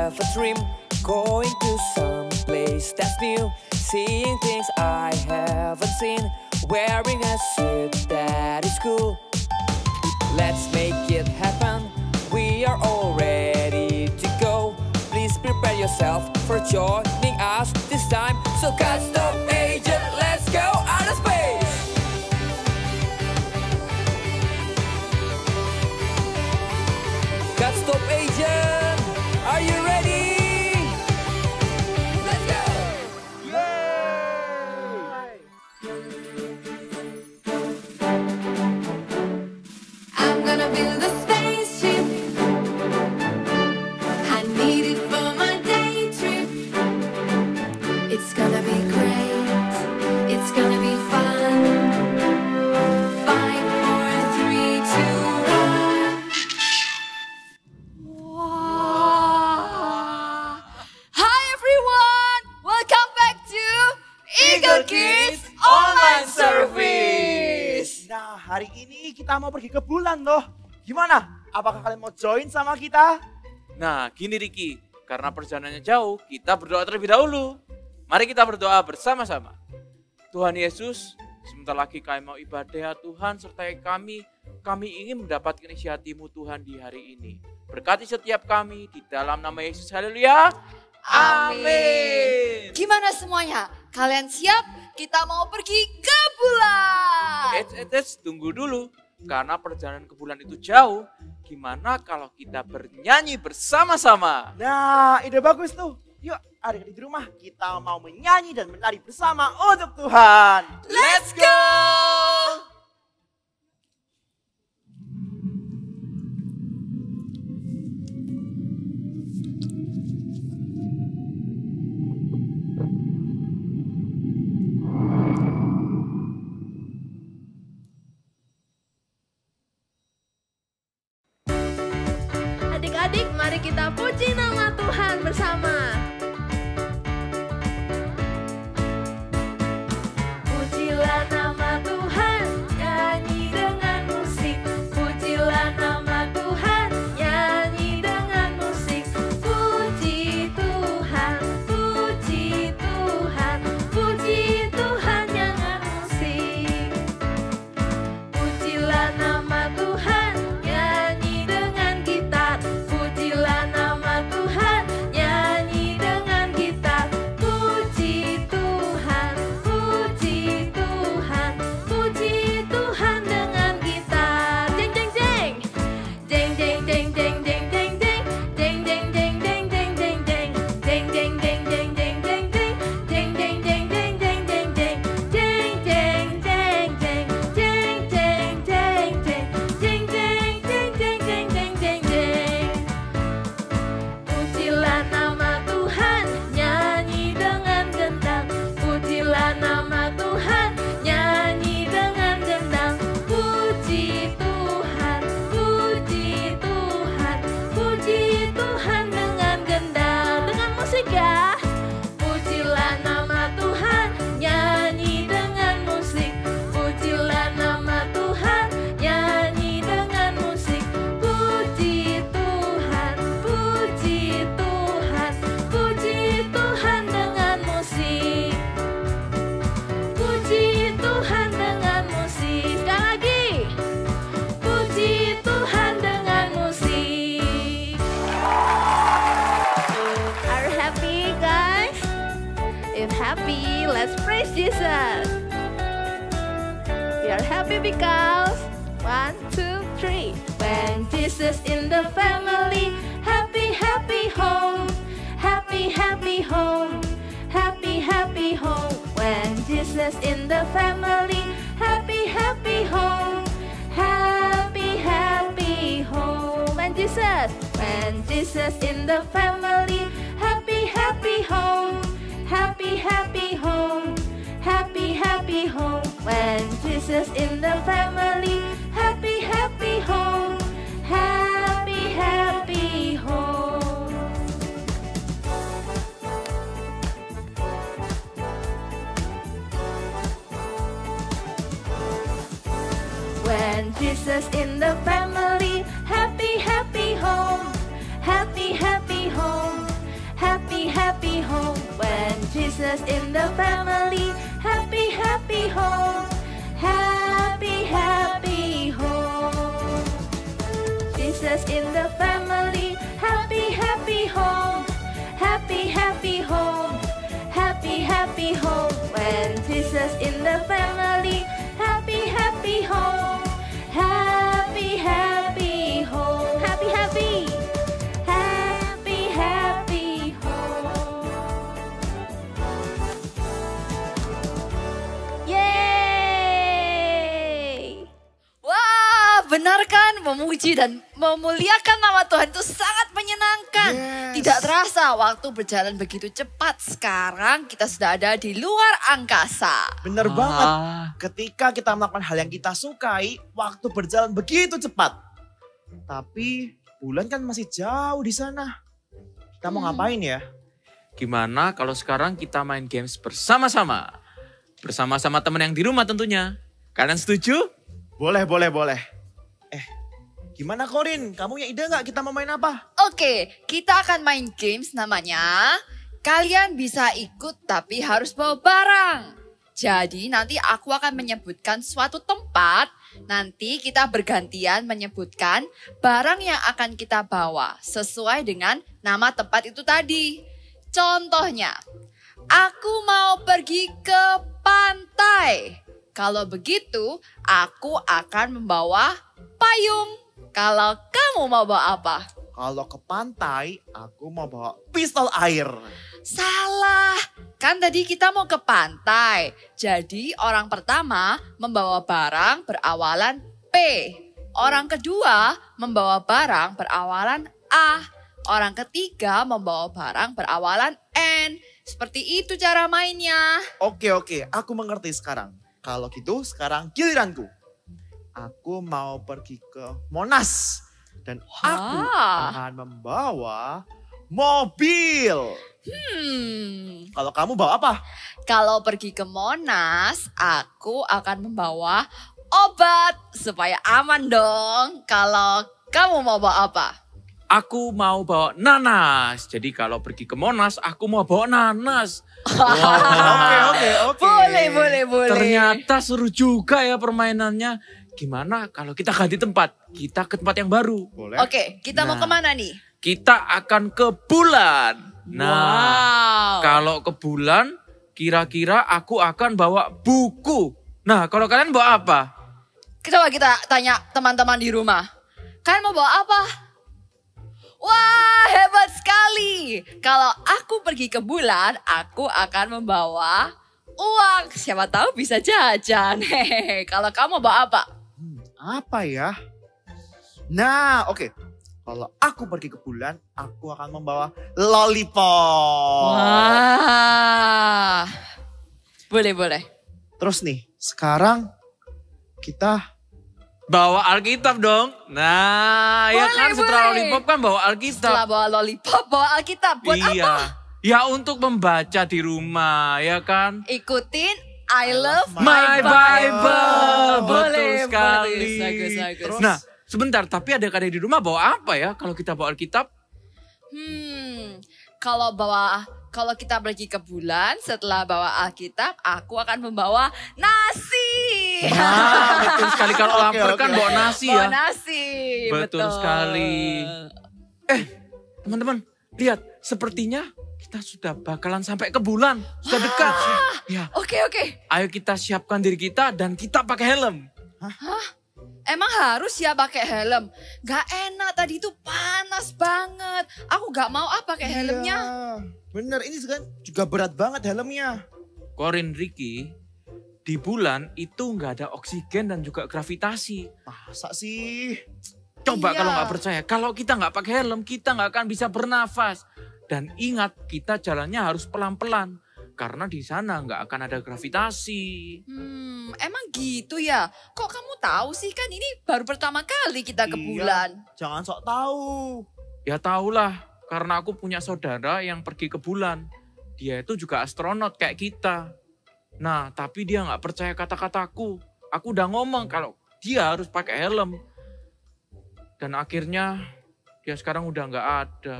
have a dream, going to some place that's new, seeing things I haven't seen, wearing a suit that is cool. Let's make it happen, we are all ready to go. Please prepare yourself for joining us this time. So custom agent, let's go out of space. Custom agent, are you ready? Let's go! Yay! I'm gonna build a spaceship. I need it for my day trip. It's gonna be great. It's gonna be fun. 5, 4, 3, 2, 1. Wow! Hi everyone! Welcome back to Eagle Kids Online Service. Nah, hari ini kita mau pergi ke bulan loh. Gimana? Apakah kalian mau join sama kita? Nah, gini Riki, karena perjalanannya jauh, kita berdoa terlebih dahulu. Mari kita berdoa bersama-sama. Tuhan Yesus, sebentar lagi kami mau ibadah Tuhan, sertai kami. Kami ingin mendapatkan isi hati-Mu Tuhan di hari ini. Berkati setiap kami di dalam nama Yesus. Haleluya. Amin. Gimana semuanya? Kalian siap? Kita mau pergi ke bulan. Tunggu dulu. Karena perjalanan ke bulan itu jauh, gimana kalau kita bernyanyi bersama-sama? Nah, ide bagus tuh. Yuk, adik-adik di rumah kita mau menyanyi dan menari bersama untuk Tuhan. Let's go! Adik-adik, mari kita puji nama Tuhan bersama. Pujilah nama Tuhan, nyanyi dengan musik. Pujilah nama Tuhan, nyanyi dengan musik. Puji Tuhan, puji Tuhan, puji Tuhan dengan musik. Pujilah nama Tuhan, nyanyi dengan gitar. Pujilah nama Tuhan, nyanyi dengan gitar. Puji Tuhan, puji Tuhan, puji Tuhan dengan gitar. Jeng jeng jeng, jeng jeng jeng jeng jeng jeng jeng, jeng jeng jeng jeng jeng jeng jeng, jeng jeng jeng jeng jeng jeng jeng, jeng jeng jeng jeng jeng jeng jeng, jeng jeng jeng jeng, jeng jeng jeng jeng, jeng jeng jeng jeng jeng jeng jeng jeng. Pujilah nama Tuhan, nyanyi dengan gendang. Pujilah nama Tuhan, nyanyi dengan gendang. Puji Tuhan, puji Tuhan, puji Tuhan dengan gendang. Dengan musik ya. Pujilah nama Tuhan, nyanyi dengan musik. Pujilah nama Tuhan, nyanyi dengan musik. Puji Tuhan, puji Tuhan, puji Tuhan dengan musik. Puji Tuhan dengan musik. Sekali lagi. Puji Tuhan dengan musik. Are you happy guys? If happy, let's praise Jesus. We are happy because 1, 2, 3. When Jesus in the family, happy, happy home. Happy, happy home. Happy, happy home. When Jesus in the family, happy, happy home. Happy, happy home. When Jesus in the family, happy, happy home. Happy, happy home. Happy, happy home. When Jesus in the family, happy, happy home. Happy, happy home. When Jesus in the family, happy, happy home. Happy, happy home. Jesus in the family. Happy, happy home. Happy, happy home. Jesus in the family. Happy, happy home. Happy, happy home. Happy, happy home. When Jesus in the family. Happy, happy home. Happy, happy home. Happy, happy. Happy, happy home. Yeay! Wah, benar kan? Memuji dan memuliakan nama Tuhan itu sangat menyenangkan. Yes. Tidak terasa waktu berjalan begitu cepat. Sekarang kita sudah ada di luar angkasa. Bener banget. Ketika kita melakukan hal yang kita sukai, waktu berjalan begitu cepat. Tapi bulan kan masih jauh di sana. Kita mau ngapain ya? Gimana kalau sekarang kita main games bersama-sama? Bersama-sama teman yang di rumah tentunya. Kalian setuju? Boleh. Gimana Korin? Kamu punya ide nggak kita mau main apa? Oke, kita akan main games namanya. Kalian bisa ikut tapi harus bawa barang. Jadi nanti aku akan menyebutkan suatu tempat. Nanti kita bergantian menyebutkan barang yang akan kita bawa sesuai dengan nama tempat itu tadi. Contohnya, aku mau pergi ke pantai. Kalau begitu, aku akan membawa payung. Kalau kamu mau bawa apa? Kalau ke pantai, aku mau bawa pistol air. Salah, kan tadi kita mau ke pantai. Jadi orang pertama membawa barang berawalan P. Orang kedua membawa barang berawalan A. Orang ketiga membawa barang berawalan N. Seperti itu cara mainnya. Oke, aku mengerti sekarang. Kalau gitu sekarang giliranku. Aku mau pergi ke Monas. Dan aku akan membawa mobil. Kalau kamu bawa apa? Kalau pergi ke Monas, aku akan membawa obat supaya aman dong. Kalau kamu mau bawa apa? Aku mau bawa nanas. Jadi kalau pergi ke Monas, aku mau bawa nanas. Oke. Boleh. Ternyata seru juga ya permainannya. Gimana kalau kita ganti tempat? Kita ke tempat yang baru. Boleh. Oke, kita mau kemana nih? Kita akan ke bulan. Nah, Wow. kalau ke bulan, kira-kira aku akan bawa buku. Nah, kalau kalian bawa apa? Coba kita tanya teman-teman di rumah. Kalian mau bawa apa? Wah, hebat sekali. Kalau aku pergi ke bulan, aku akan membawa uang. Siapa tahu bisa jajan. Hehehe. Kalau kamu bawa apa? Apa ya? Nah, oke. Kalau aku pergi ke bulan, aku akan membawa lollipop. Wah. Boleh. Terus nih, sekarang kita Bawa Alkitab dong. Nah, ya Boleh, kan setelah boleh. lollipop kan bawa Alkitab. Setelah bawa lollipop, bawa Alkitab. Buat Iya. apa? Ya untuk membaca di rumah, ya kan? Ikutin I love My Bible. Boleh, Betul sekali. Bagus. Nah, sebentar, tapi adik-adik di rumah bawa apa ya kalau kita bawa Alkitab? Kalau kita pergi ke bulan, setelah bawa Alkitab, aku akan membawa nasi. Ah, betul sekali. Kalau Oke, lapar oke, kan oke. bawa nasi Bawa ya. nasi. Betul sekali. Teman-teman, lihat. Sepertinya kita sudah bakalan sampai ke bulan. Sudah dekat. Ya, Oke. ayo kita siapkan diri kita dan kita pakai helm. Emang harus ya pakai helm? Gak enak, tadi itu panas banget. Aku gak mau pakai helmnya. Iya, bener, ini juga berat banget helmnya. Korin, Ricky, di bulan itu nggak ada oksigen dan juga gravitasi. Masa sih? Coba Iya. kalau nggak percaya, kalau kita nggak pakai helm, kita nggak akan bisa bernafas. Dan ingat, kita jalannya harus pelan-pelan. Karena di sana nggak akan ada gravitasi. Emang gitu ya? Kok kamu tahu sih? Kan ini baru pertama kali kita ke Iya. bulan. Jangan sok tahu. Ya tahulah, karena aku punya saudara yang pergi ke bulan. Dia itu juga astronot kayak kita. Nah, tapi dia nggak percaya kata-kataku. Aku udah ngomong kalau dia harus pakai helm. Dan akhirnya dia sekarang udah nggak ada.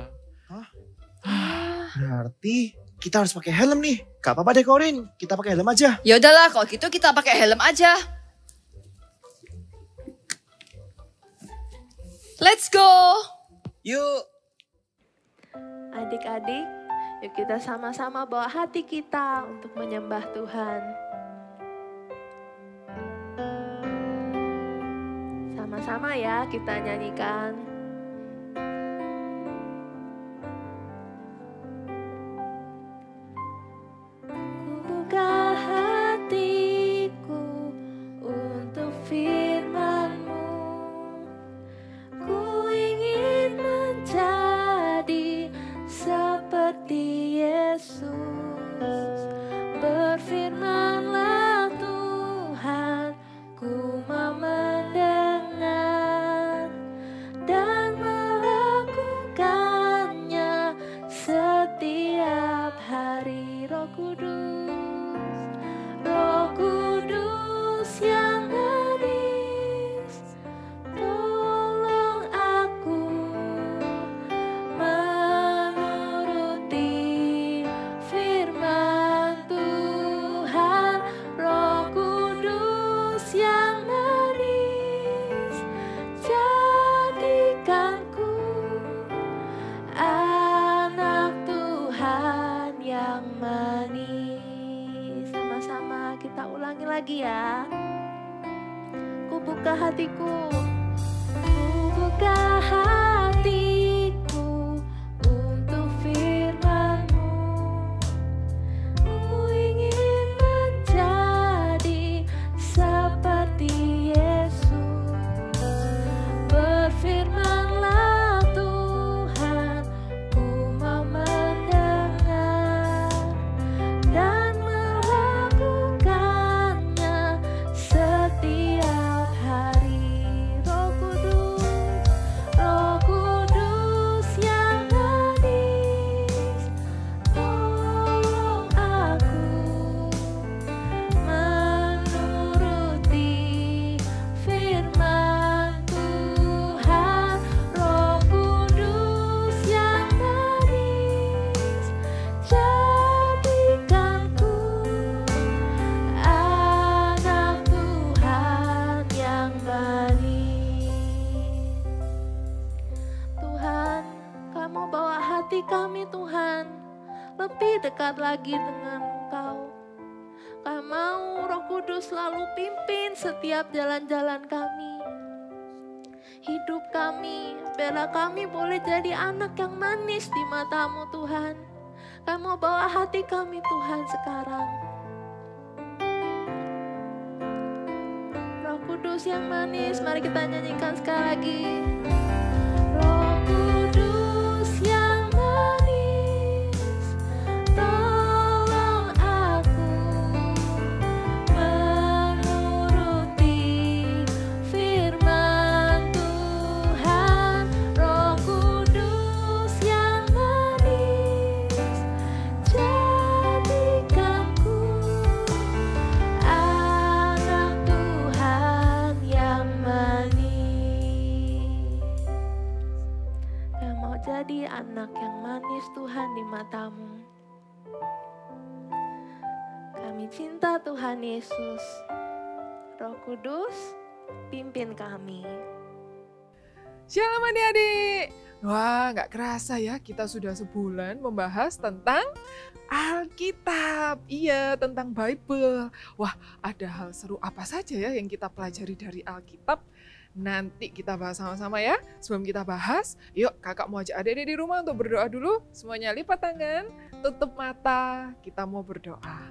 Berarti kita harus pakai helm nih. Gak apa-apa deh Corin, kita pakai helm aja. Ya udahlah, kalau gitu kita pakai helm aja. Let's go. Yuk. Adik-adik, yuk kita sama-sama bawa hati kita untuk menyembah Tuhan. Sama-sama ya kita nyanyikan. Ku buka hatiku untuk firman-Mu. Ku ingin menjadi seperti Yesus. Berfirmanlah Tuhan, ku mau mendengar dan melakukannya setiap hari. Roh Kudus yang manis, tolong aku menuruti firman Tuhan. Roh Kudus yang manis, jadikanku anak Tuhan yang manis. Sama-sama kita ulangi lagi ya. Ku buka hatiku, ku buka hatiku untuk firman-Mu. Ku ingin menjadi seperti Yesus. Berfirmanlah Tuhan, ku mau mendengar dan melakukannya setiap hari. Roh Kudus yang manis, tolong aku menuruti firman Tuhan. Roh Kudus yang manis, jadikanku anak Tuhan yang manis. Tuhan, Kamu bawa hati kami Tuhan lebih dekat lagi dengan Engkau. Kami mau Roh Kudus selalu pimpin setiap jalan-jalan kami, hidup kami, biarlah kami boleh jadi anak yang manis di mata-Mu Tuhan. Kamu bawa hati kami Tuhan sekarang. Roh Kudus yang manis, mari kita nyanyikan sekali lagi. Roh Kudus yang manis, tolong aku menuruti firman Tuhan. Roh Kudus yang manis, jadikanku anak Tuhan yang manis. Kami mau jadi anak yang manis Tuhan di mata-Mu. Kami cinta Tuhan Yesus. Roh Kudus, pimpin kami. Shalom adik-adik. Wah, nggak kerasa ya kita sudah sebulan membahas tentang Alkitab. Iya, tentang Bible. Wah, ada hal seru apa saja ya yang kita pelajari dari Alkitab? Nanti kita bahas sama-sama ya. Sebelum kita bahas, yuk kakak mau ajak adik-adik di rumah untuk berdoa dulu. Semuanya lipat tangan, tutup mata, kita mau berdoa.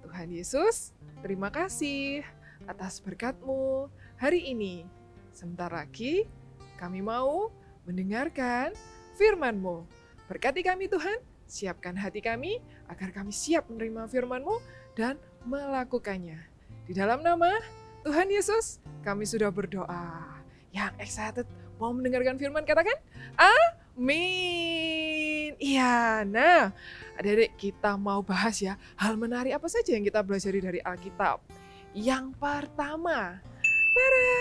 Tuhan Yesus, terima kasih atas berkat-Mu hari ini. Sebentar lagi kami mau mendengarkan firman-Mu. Berkati kami Tuhan, siapkan hati kami agar kami siap menerima firman-Mu dan melakukannya. Di dalam nama Tuhan Yesus, kami sudah berdoa. Yang excited mau mendengarkan firman, katakan amin. Iya, nah adik-adik kita mau bahas ya hal menarik apa saja yang kita pelajari dari Alkitab. Yang pertama, tada,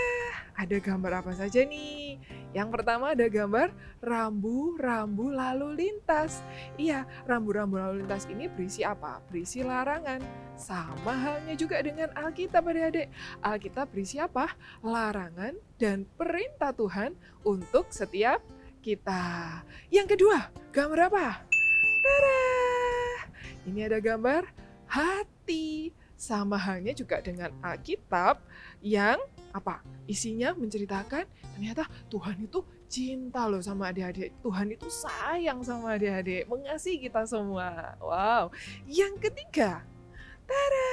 ada gambar apa saja nih? Yang pertama ada gambar rambu-rambu lalu lintas. Iya, rambu-rambu lalu lintas ini berisi apa? Berisi larangan. Sama halnya juga dengan Alkitab adik-adik. Alkitab berisi apa? Larangan dan perintah Tuhan untuk setiap kita. Yang kedua, gambar apa? Tada! Ini ada gambar hati. Sama halnya juga dengan Alkitab yang apa? Isinya menceritakan ternyata Tuhan itu cinta loh sama adik-adik. Tuhan itu sayang sama adik-adik, mengasihi kita semua. Wow. Yang ketiga, tada!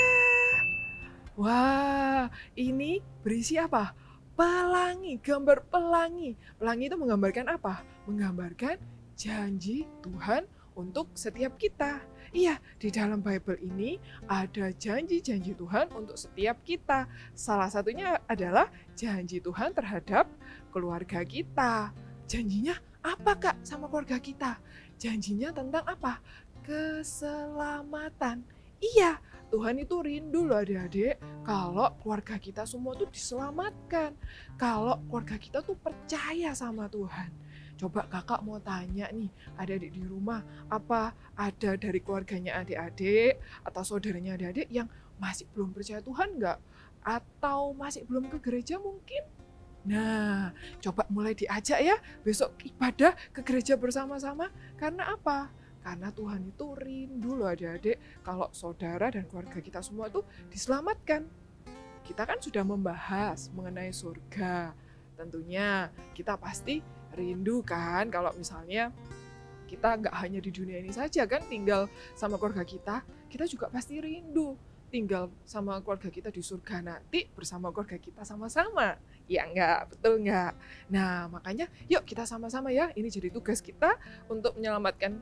Wah, ini berisi apa? Pelangi, gambar pelangi. Pelangi itu menggambarkan apa? Menggambarkan janji Tuhan untuk setiap kita. Iya, di dalam Bible ini ada janji-janji Tuhan untuk setiap kita. Salah satunya adalah janji Tuhan terhadap keluarga kita. Janjinya apa Kak sama keluarga kita? Janjinya tentang apa? Keselamatan. Iya, Tuhan itu rindu loh adik-adik kalau keluarga kita semua tuh diselamatkan. Kalau keluarga kita tuh percaya sama Tuhan. Coba kakak mau tanya nih, adik-adik di rumah, apa ada dari keluarganya adik-adik atau saudaranya adik-adik yang masih belum percaya Tuhan nggak? Atau masih belum ke gereja mungkin? Nah, coba mulai diajak ya besok ibadah ke gereja bersama-sama. Karena apa? Karena Tuhan itu rindu loh adik-adik kalau saudara dan keluarga kita semua tuh diselamatkan. Kita kan sudah membahas mengenai surga. Tentunya kita pasti rindu kan kalau misalnya kita nggak hanya di dunia ini saja kan tinggal sama keluarga kita juga pasti rindu tinggal sama keluarga kita di surga nanti bersama keluarga kita sama-sama. Ya enggak, betul enggak? Nah makanya yuk kita sama-sama ya, ini jadi tugas kita untuk menyelamatkan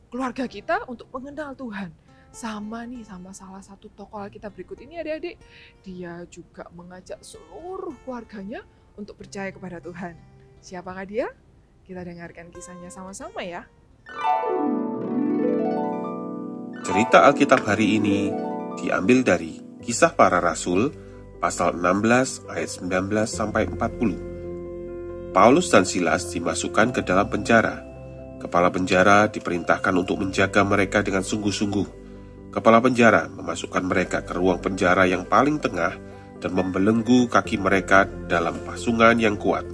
keluarga kita untuk mengenal Tuhan. Sama salah satu tokoh Alkitab berikut ini adik-adik, dia juga mengajak seluruh keluarganya untuk percaya kepada Tuhan. Siapakah dia? Kita dengarkan kisahnya sama-sama ya. Cerita Alkitab hari ini diambil dari Kisah Para Rasul pasal 16 ayat 19 sampai 40. Paulus dan Silas dimasukkan ke dalam penjara. Kepala penjara diperintahkan untuk menjaga mereka dengan sungguh-sungguh. Kepala penjara memasukkan mereka ke ruang penjara yang paling tengah dan membelenggu kaki mereka dalam pasungan yang kuat.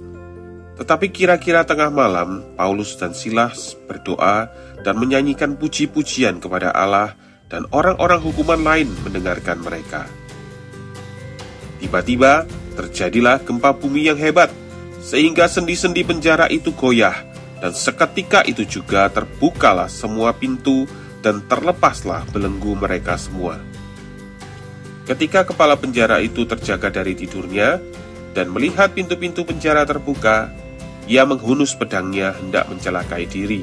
Tetapi kira-kira tengah malam, Paulus dan Silas berdoa dan menyanyikan puji-pujian kepada Allah dan orang-orang hukuman lain mendengarkan mereka. Tiba-tiba terjadilah gempa bumi yang hebat, sehingga sendi-sendi penjara itu goyah, dan seketika itu juga terbukalah semua pintu dan terlepaslah belenggu mereka semua. Ketika kepala penjara itu terjaga dari tidurnya dan melihat pintu-pintu penjara terbuka, ia menghunus pedangnya hendak mencelakai diri,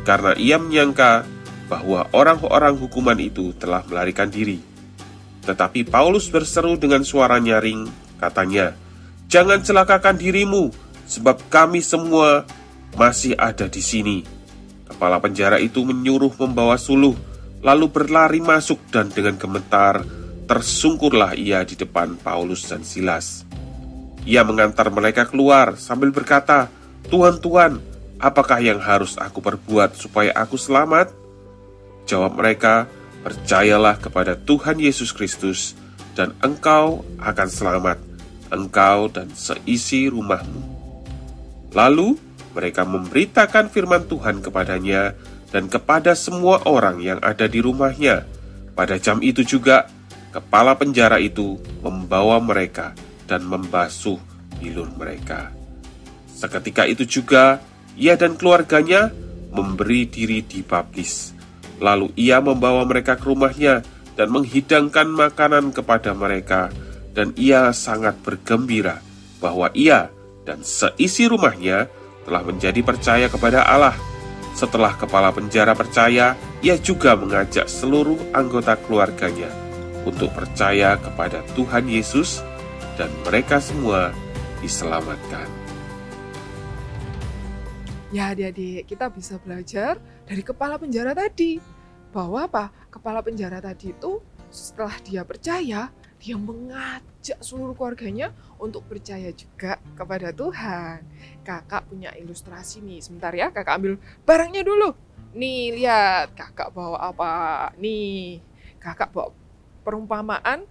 karena ia menyangka bahwa orang-orang hukuman itu telah melarikan diri. Tetapi Paulus berseru dengan suara nyaring, katanya, "Jangan celakakan dirimu, sebab kami semua masih ada di sini." Kepala penjara itu menyuruh membawa suluh, lalu berlari masuk dan dengan gemetar tersungkurlah ia di depan Paulus dan Silas. Ia mengantar mereka keluar sambil berkata, "Tuhan, Tuhan, apakah yang harus aku perbuat supaya aku selamat?" Jawab mereka, "Percayalah kepada Tuhan Yesus Kristus, dan engkau akan selamat, engkau dan seisi rumahmu." Lalu mereka memberitakan firman Tuhan kepadanya dan kepada semua orang yang ada di rumahnya. Pada jam itu juga, kepala penjara itu membawa mereka dan membasuh bilur mereka. Seketika itu juga, ia dan keluarganya memberi diri dibaptis. Lalu ia membawa mereka ke rumahnya dan menghidangkan makanan kepada mereka, dan ia sangat bergembira bahwa ia dan seisi rumahnya telah menjadi percaya kepada Allah. Setelah kepala penjara percaya, ia juga mengajak seluruh anggota keluarganya untuk percaya kepada Tuhan Yesus, dan mereka semua diselamatkan. Ya adik-adik, kita bisa belajar dari kepala penjara tadi. Bahwa apa? Kepala penjara tadi itu setelah dia percaya, dia mengajak seluruh keluarganya untuk percaya juga kepada Tuhan. Kakak punya ilustrasi nih, sebentar ya, kakak ambil barangnya dulu. Nih lihat, kakak bawa apa? Nih, kakak bawa perumpamaan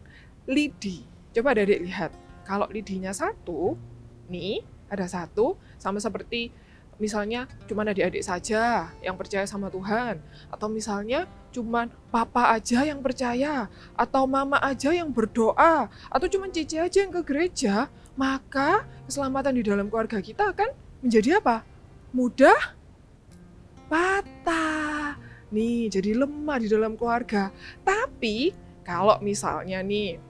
lidi. Coba adik lihat, kalau lidinya satu, nih ada satu, sama seperti misalnya cuman adik-adik saja yang percaya sama Tuhan, atau misalnya cuman papa aja yang percaya, atau mama aja yang berdoa, atau cuman cici aja yang ke gereja, maka keselamatan di dalam keluarga kita akan menjadi apa? Mudah patah. Nih, jadi lemah di dalam keluarga. Tapi kalau misalnya nih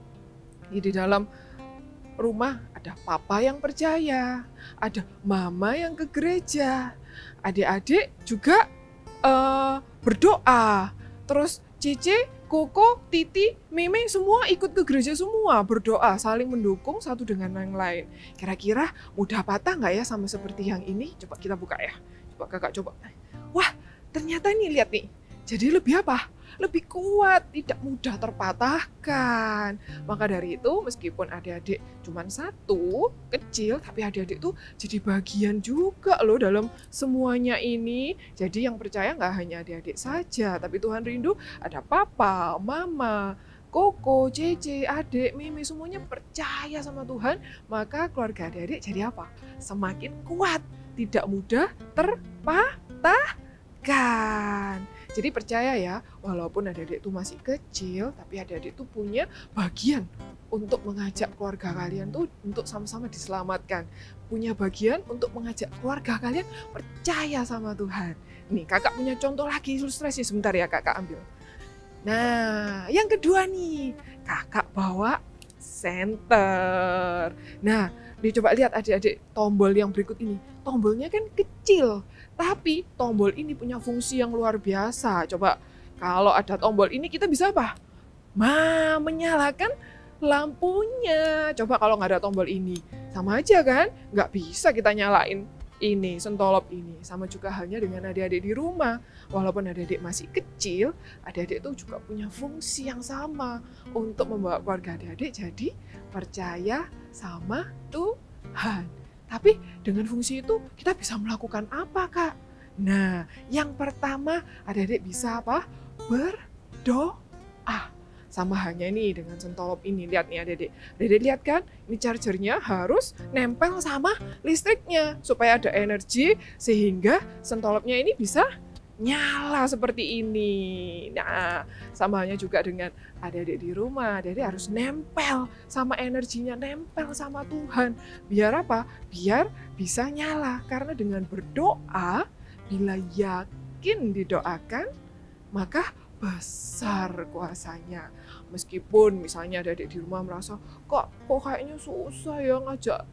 di dalam rumah ada papa yang percaya, ada mama yang ke gereja, adik-adik juga berdoa, terus Cici, Koko, Titi, Mimi semua ikut ke gereja semua, berdoa, saling mendukung satu dengan yang lain. Kira-kira mudah patah nggak ya sama seperti yang ini? Coba kita buka ya, coba kakak coba. Wah, ternyata nih lihat nih, jadi lebih apa? Lebih kuat, tidak mudah terpatahkan. Maka dari itu meskipun adik-adik cuma satu, kecil, tapi adik-adik tuh jadi bagian juga loh dalam semuanya ini. Jadi yang percaya nggak hanya adik-adik saja, tapi Tuhan rindu ada papa, mama, Koko, Cece, adik, Mimi, semuanya percaya sama Tuhan. Maka keluarga adik-adik jadi apa? Semakin kuat, tidak mudah terpatahkan. Jadi percaya ya, walaupun adik-adik itu masih kecil, tapi adik-adik itu punya bagian untuk mengajak keluarga kalian tuh untuk sama-sama diselamatkan. Punya bagian untuk mengajak keluarga kalian percaya sama Tuhan. Nih kakak punya contoh lagi ilustrasi, sebentar ya kakak ambil. Nah yang kedua nih, kakak bawa senter. Nah coba lihat adik-adik tombol yang berikut ini. Tombolnya kan kecil, tapi tombol ini punya fungsi yang luar biasa. Coba kalau ada tombol ini kita bisa apa? Menyalakan lampunya. Coba kalau nggak ada tombol ini, sama aja kan? Nggak bisa kita nyalain ini, sentolop ini. Sama juga halnya dengan adik-adik di rumah. Walaupun adik-adik masih kecil, adik-adik itu juga punya fungsi yang sama untuk membawa keluarga adik-adik jadi percaya sama Tuhan. Tapi dengan fungsi itu kita bisa melakukan apa kak? Nah yang pertama adik-adik bisa apa? Berdoa. Sama halnya nih dengan sentolop ini. Lihat nih adik-adik. Adik-adik lihat kan? Ini chargernya harus nempel sama listriknya. Supaya ada energi sehingga sentolopnya ini bisa nyala seperti ini. Nah, sama halnya juga dengan adik-adik di rumah. Adik-adik harus nempel sama energinya, nempel sama Tuhan. Biar apa? Biar bisa nyala. Karena dengan berdoa, bila yakin didoakan, maka besar kuasanya. Meskipun misalnya adik-adik di rumah merasa, kok kayaknya susah ya ngajak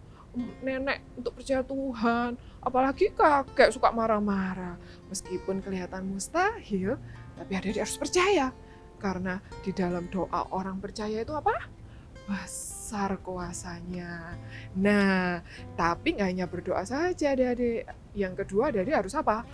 nenek untuk percaya Tuhan, apalagi kakek suka marah-marah. Meskipun kelihatan mustahil, tapi adik-adik harus percaya. Karena di dalam doa orang percaya itu apa? Besar kuasanya. Nah, tapi nggak hanya berdoa saja adik-adik. Yang kedua adik-adik harus apa?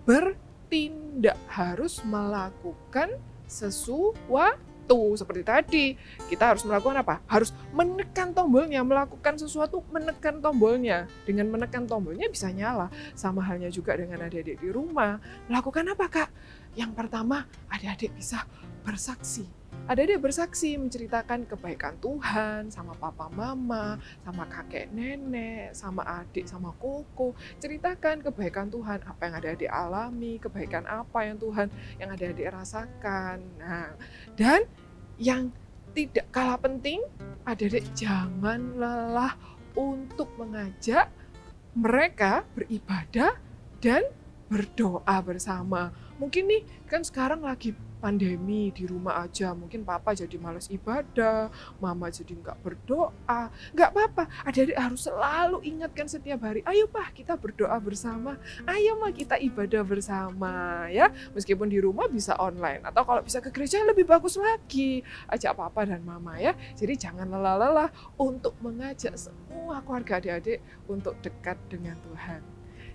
Bertindak, harus melakukan sesuatu. Seperti tadi, kita harus melakukan apa? Harus menekan tombolnya, melakukan sesuatu, menekan tombolnya. Dengan menekan tombolnya bisa nyala. Sama halnya juga dengan adik-adik di rumah. Melakukan apa kak? Yang pertama, adik-adik bisa bersaksi. Adik-adik bersaksi menceritakan kebaikan Tuhan sama papa mama, sama kakek nenek, sama adik, sama Koko. Ceritakan kebaikan Tuhan, apa yang adik-adik alami, kebaikan apa yang Tuhan yang adik-adik rasakan. Nah, dan yang tidak kalah penting, adik-adik jangan lelah untuk mengajak mereka beribadah dan berdoa bersama. Mungkin nih kan sekarang lagi pandemi di rumah aja, mungkin papa jadi malas ibadah, mama jadi nggak berdoa. Nggak apa-apa, adik-adik harus selalu ingatkan setiap hari, ayo pak kita berdoa bersama, ayo ma kita ibadah bersama ya. Meskipun di rumah bisa online, atau kalau bisa ke gereja lebih bagus lagi, ajak papa dan mama ya. Jadi jangan lelah-lelah untuk mengajak semua keluarga adik-adik untuk dekat dengan Tuhan.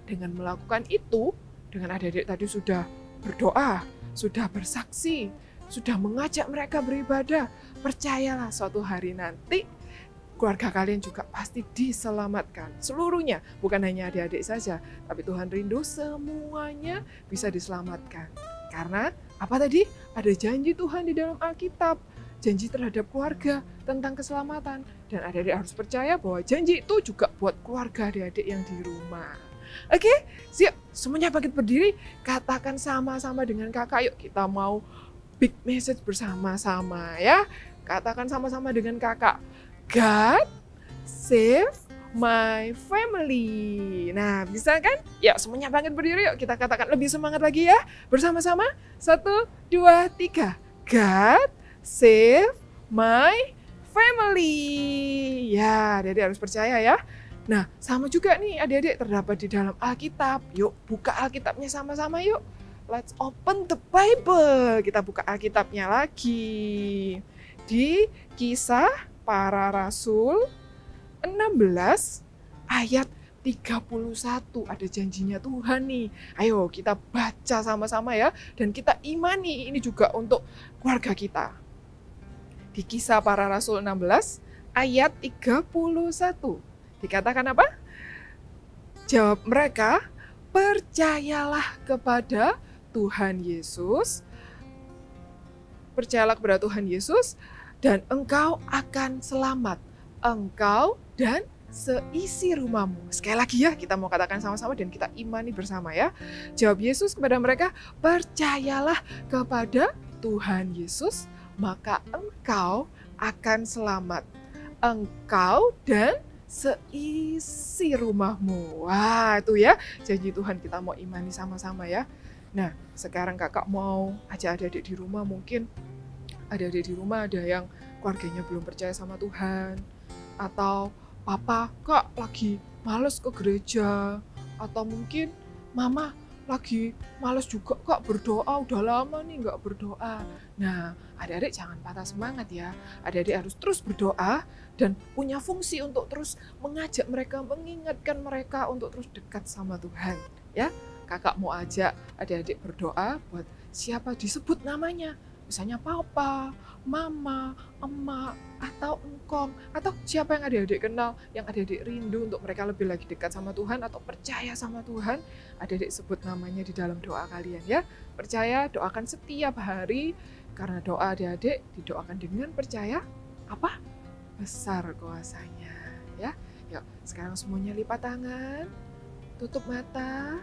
Dengan melakukan itu, dengan adik-adik tadi sudah berdoa, sudah bersaksi, sudah mengajak mereka beribadah. Percayalah suatu hari nanti keluarga kalian juga pasti diselamatkan. Seluruhnya, bukan hanya adik-adik saja, tapi Tuhan rindu semuanya bisa diselamatkan. Karena apa tadi? Ada janji Tuhan di dalam Alkitab, janji terhadap keluarga tentang keselamatan. Dan adik-adik harus percaya bahwa janji itu juga buat keluarga adik-adik yang di rumah. Oke, siap. Semuanya bangkit berdiri, katakan sama-sama dengan kakak. Yuk kita mau big message bersama-sama ya. Katakan sama-sama dengan kakak. God save my family. Nah, bisa kan? Ya, semuanya bangkit berdiri. Yuk kita katakan lebih semangat lagi ya. Bersama-sama. 1, 2, 3. God save my family. Ya, adik-adik harus percaya ya. Nah, sama juga nih adik-adik terdapat di dalam Alkitab. Yuk, buka Alkitabnya sama-sama yuk. Let's open the Bible. Kita buka Alkitabnya lagi. Di Kisah Para Rasul 16 ayat 31. Ada janjinya Tuhan nih. Ayo kita baca sama-sama ya. Dan kita imani ini juga untuk keluarga kita. Di Kisah Para Rasul 16 ayat 31. Dikatakan apa? Jawab mereka, percayalah kepada Tuhan Yesus. Percayalah kepada Tuhan Yesus dan engkau akan selamat. Engkau dan seisi rumahmu. Sekali lagi ya, kita mau katakan sama-sama dan kita imani bersama ya. Jawab Yesus kepada mereka, percayalah kepada Tuhan Yesus, maka engkau akan selamat. Engkau dan seisi rumahmu. Wah, itu ya janji Tuhan, kita mau imani sama-sama ya. Nah, sekarang kakak mau ajak adik-adik di rumah, mungkin adik-adik di rumah ada yang keluarganya belum percaya sama Tuhan, atau papa kak lagi males ke gereja, atau mungkin mama lagi males juga kak berdoa, udah lama nih nggak berdoa. Nah, adik-adik jangan patah semangat ya. Adik-adik harus terus berdoa dan punya fungsi untuk terus mengajak mereka, mengingatkan mereka untuk terus dekat sama Tuhan. Ya, kakak mau ajak adik-adik berdoa buat siapa disebut namanya. Misalnya papa, mama, emak, atau engkong, atau siapa yang adik-adik kenal, yang adik-adik rindu untuk mereka lebih lagi dekat sama Tuhan atau percaya sama Tuhan, adik-adik sebut namanya di dalam doa kalian ya. Percaya, doakan setiap hari, karena doa adik-adik didoakan dengan percaya, apa? Besar kuasanya ya. Yuk, sekarang semuanya lipat tangan, tutup mata,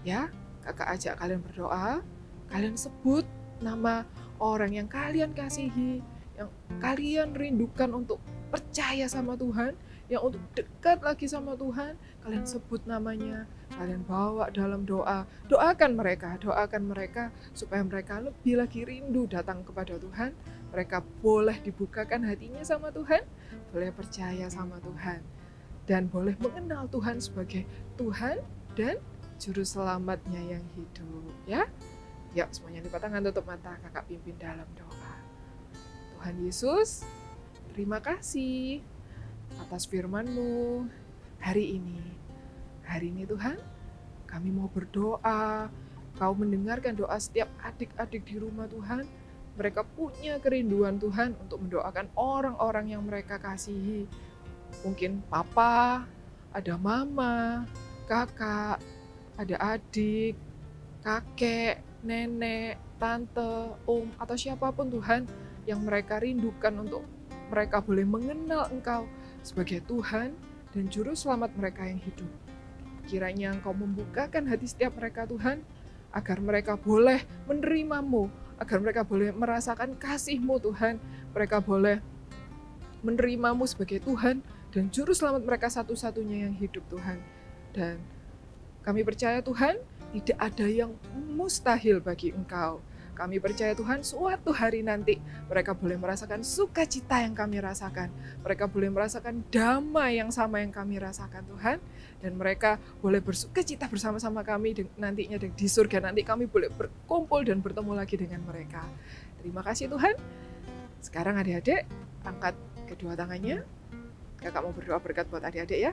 ya. Kakak ajak kalian berdoa, kalian sebut nama orang yang kalian kasihi, yang kalian rindukan untuk percaya sama Tuhan, yang untuk dekat lagi sama Tuhan, kalian sebut namanya, kalian bawa dalam doa, doakan mereka supaya mereka lebih lagi rindu datang kepada Tuhan, mereka boleh dibukakan hatinya sama Tuhan, boleh percaya sama Tuhan, dan boleh mengenal Tuhan sebagai Tuhan dan Juru Selamatnya yang hidup, ya. Yuk, semuanya lipat tangan, tutup mata, kakak pimpin dalam doa. Tuhan Yesus, terima kasih atas firman-Mu hari ini. Hari ini Tuhan, kami mau berdoa, Kau mendengarkan doa setiap adik-adik di rumah Tuhan. Mereka punya kerinduan Tuhan untuk mendoakan orang-orang yang mereka kasihi. Mungkin papa, ada mama, kakak, ada adik, kakek, nenek, tante, om, atau siapapun Tuhan yang mereka rindukan untuk mereka boleh mengenal Engkau sebagai Tuhan dan Juru Selamat mereka yang hidup. Kiranya Engkau membukakan hati setiap mereka Tuhan, agar mereka boleh menerima-Mu, agar mereka boleh merasakan kasih-Mu Tuhan, mereka boleh menerima-Mu sebagai Tuhan dan Juru Selamat mereka satu-satunya yang hidup Tuhan. Dan kami percaya Tuhan, tidak ada yang mustahil bagi Engkau. Kami percaya Tuhan, suatu hari nanti mereka boleh merasakan sukacita yang kami rasakan. Mereka boleh merasakan damai yang sama yang kami rasakan Tuhan. Dan mereka boleh bersukacita bersama-sama kami nantinya di surga. Nanti kami boleh berkumpul dan bertemu lagi dengan mereka. Terima kasih Tuhan. Sekarang adik-adik angkat kedua tangannya. Kakak mau berdoa berkat buat adik-adik ya.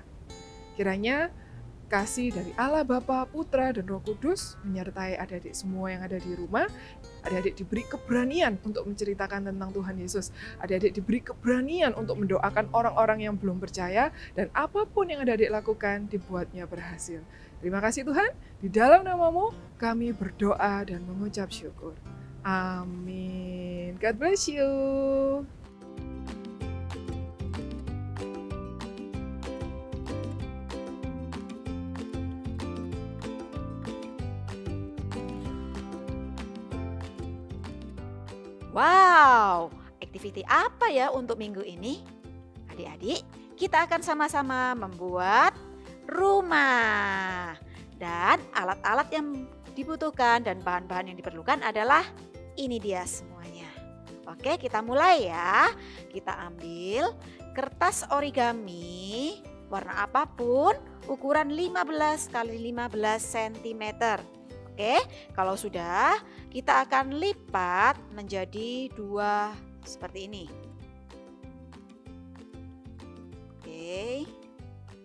Kiranya kasih dari Allah Bapa, Putra, dan Roh Kudus menyertai adik-adik semua yang ada di rumah. Adik-adik diberi keberanian untuk menceritakan tentang Tuhan Yesus. Adik-adik diberi keberanian untuk mendoakan orang-orang yang belum percaya, dan apapun yang adik-adik lakukan dibuatnya berhasil. Terima kasih Tuhan, di dalam nama-Mu kami berdoa dan mengucap syukur. Amin. God bless you. Wow, aktiviti apa ya untuk minggu ini? Adik-adik, kita akan sama-sama membuat rumah. Dan alat-alat yang dibutuhkan dan bahan-bahan yang diperlukan adalah ini dia semuanya. Oke, kita mulai ya. Kita ambil kertas origami warna apapun, ukuran 15 x 15 cm. Oke, kalau sudah, kita akan lipat menjadi 2 seperti ini. Oke,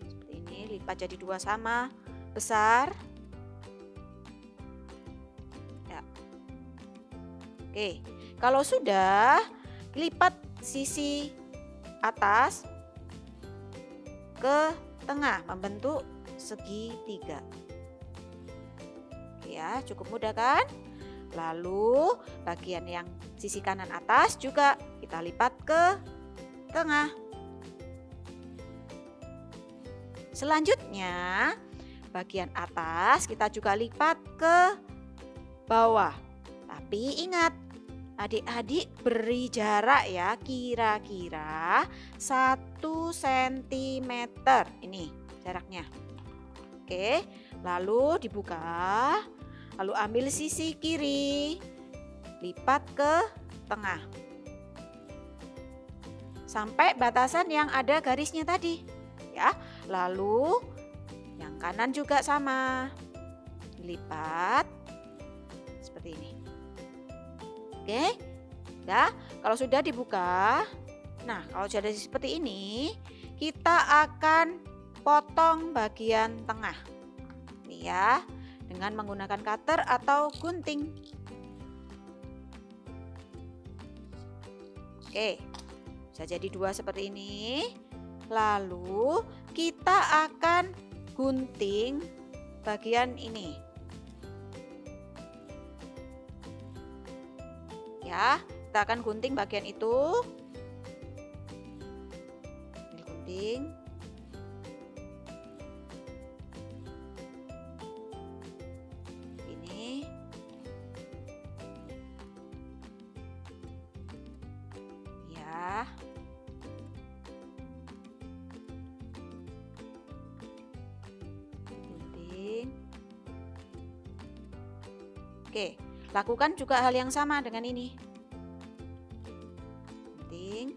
seperti ini, lipat jadi 2 sama besar. Ya. Oke, kalau sudah, lipat sisi atas ke tengah membentuk segitiga. Ya, cukup mudah kan? Lalu bagian yang sisi kanan atas juga kita lipat ke tengah. Selanjutnya bagian atas kita juga lipat ke bawah. Tapi ingat, adik-adik beri jarak ya, kira-kira 1 cm. Ini jaraknya. Oke, lalu dibuka. Lalu ambil sisi kiri, lipat ke tengah. Sampai batasan yang ada garisnya tadi. Ya, lalu yang kanan juga sama. Lipat seperti ini. Oke. Ya, kalau sudah dibuka. Nah, kalau sudah seperti ini, kita akan potong bagian tengah. Nih ya. Dengan menggunakan cutter atau gunting. Oke, bisa jadi 2 seperti ini. Lalu kita akan gunting bagian ini. Ya, kita akan gunting bagian itu. Ini gunting. Oke, lakukan juga hal yang sama dengan ini. Gunting.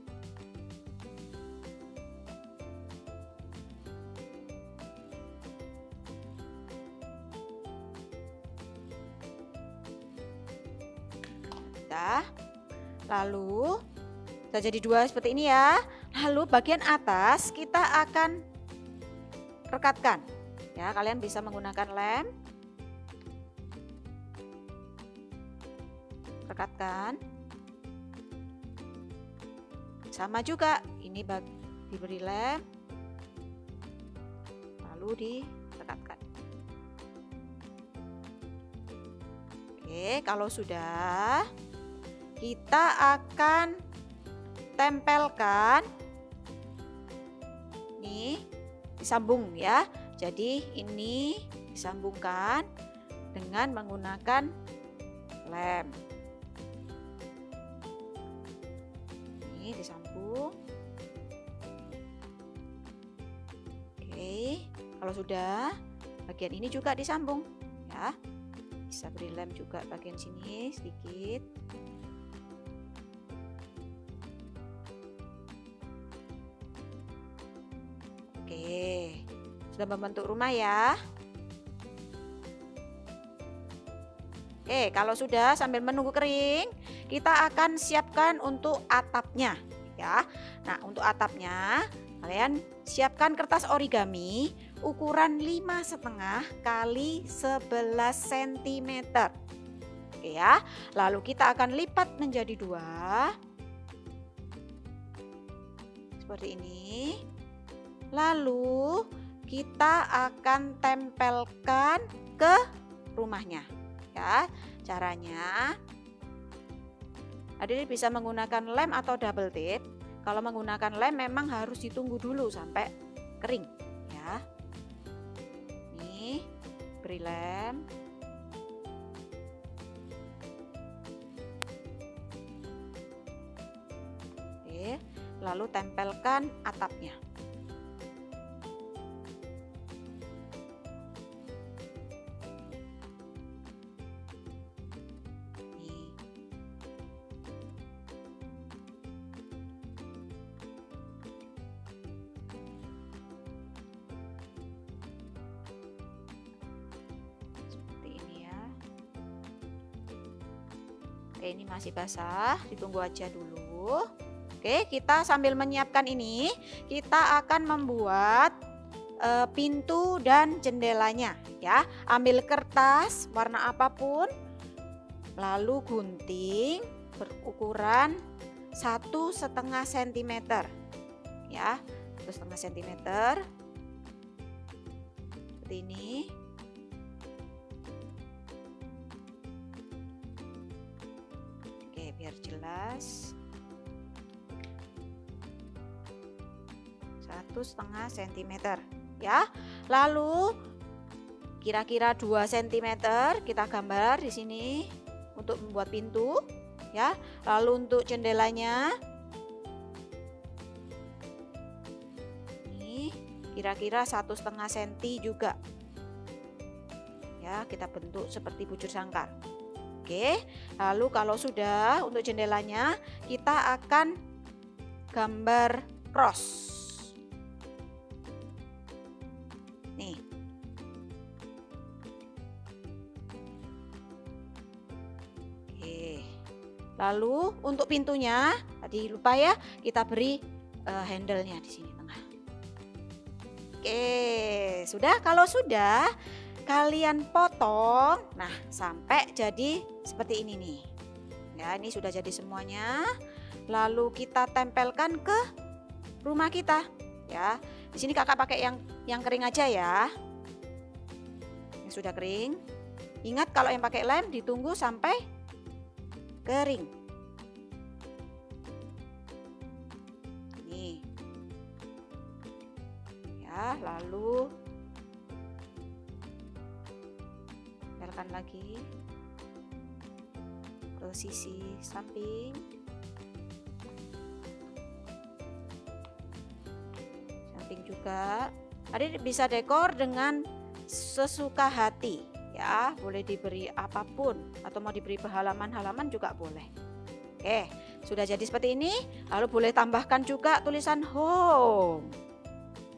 Nah, lalu sudah jadi 2 seperti ini ya. Lalu bagian atas kita akan rekatkan. Ya, kalian bisa menggunakan lem. Rekatkan. Sama juga, ini diberi lem, lalu direkatkan. Oke, kalau sudah, kita akan tempelkan. Nih, disambung ya. Jadi ini disambungkan dengan menggunakan lem. Ini disambung. Oke, kalau sudah, bagian ini juga disambung ya. Bisa beri lem juga bagian sini sedikit. Oke, sudah membentuk rumah ya. Oke, kalau sudah, sambil menunggu kering, kita akan siapkan untuk atapnya ya. Nah, untuk atapnya kalian siapkan kertas origami ukuran 5,5 kali 11 cm. Oke ya, lalu kita akan lipat menjadi 2. Seperti ini. Lalu kita akan tempelkan ke rumahnya. Ya, caranya adik bisa menggunakan lem atau double tape. Kalau menggunakan lem memang harus ditunggu dulu sampai kering ya. Nih, beri lem. Oke, lalu tempelkan atapnya. Oke, ini masih basah, ditunggu aja dulu. Oke, kita sambil menyiapkan ini, kita akan membuat pintu dan jendelanya ya. Ambil kertas warna apapun, lalu gunting berukuran 1,5 cm ya, 1,5 cm seperti ini. Biar jelas, 1,5 cm ya. Lalu kira-kira 2 cm kita gambar di sini untuk membuat pintu ya. Lalu untuk jendelanya ini kira-kira 1,5 cm juga ya, kita bentuk seperti bujur sangkar. Oke, lalu kalau sudah untuk jendelanya kita akan gambar cross. Nih. Oke. Lalu untuk pintunya tadi lupa ya, kita beri handle-nya di sini tengah. Oke, sudah. Kalau sudah kalian potong, nah sampai jadi seperti ini nih. Ya, ini sudah jadi semuanya. Lalu kita tempelkan ke rumah kita. Ya, di sini kakak pakai yang kering aja ya. Yang sudah kering. Ingat kalau yang pakai lem ditunggu sampai kering. Nih. Ya, lalu tempelkan lagi ke sisi samping, juga. Adik bisa dekor dengan sesuka hati ya, boleh diberi apapun atau mau diberi halaman-halaman juga boleh. Oke, sudah jadi seperti ini. Lalu boleh tambahkan juga tulisan home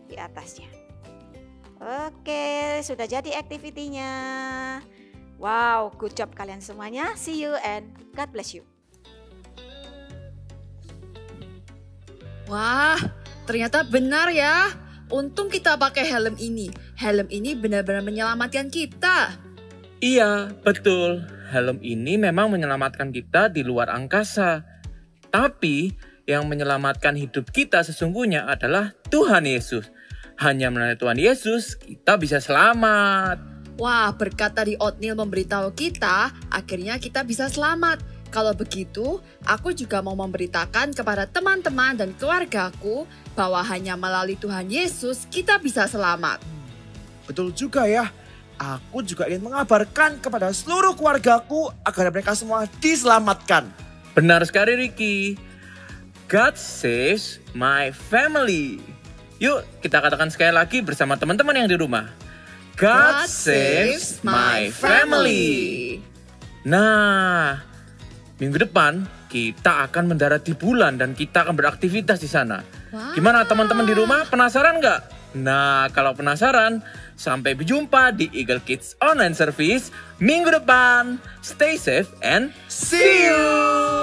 di atasnya. Oke, sudah jadi aktivitinya. Wow, good job kalian semuanya. See you and God bless you. Wah, ternyata benar ya. Untung kita pakai helm ini. Helm ini benar-benar menyelamatkan kita. Iya, betul. Helm ini memang menyelamatkan kita di luar angkasa. Tapi yang menyelamatkan hidup kita sesungguhnya adalah Tuhan Yesus. Hanya melalui Tuhan Yesus kita bisa selamat. Wah, berkat tadi Otniel memberitahu kita, akhirnya kita bisa selamat. Kalau begitu, aku juga mau memberitakan kepada teman-teman dan keluargaku bahwa hanya melalui Tuhan Yesus kita bisa selamat. Betul juga ya. Aku juga ingin mengabarkan kepada seluruh keluargaku agar mereka semua diselamatkan. Benar sekali, Ricky. God saves my family. Yuk, kita katakan sekali lagi bersama teman-teman yang di rumah. God saves my family. Nah, minggu depan kita akan mendarat di bulan dan kita akan beraktivitas di sana. Wow. Gimana teman-teman di rumah, penasaran nggak? Nah, kalau penasaran, sampai berjumpa di Eagle Kids Online Service minggu depan. Stay safe and see you!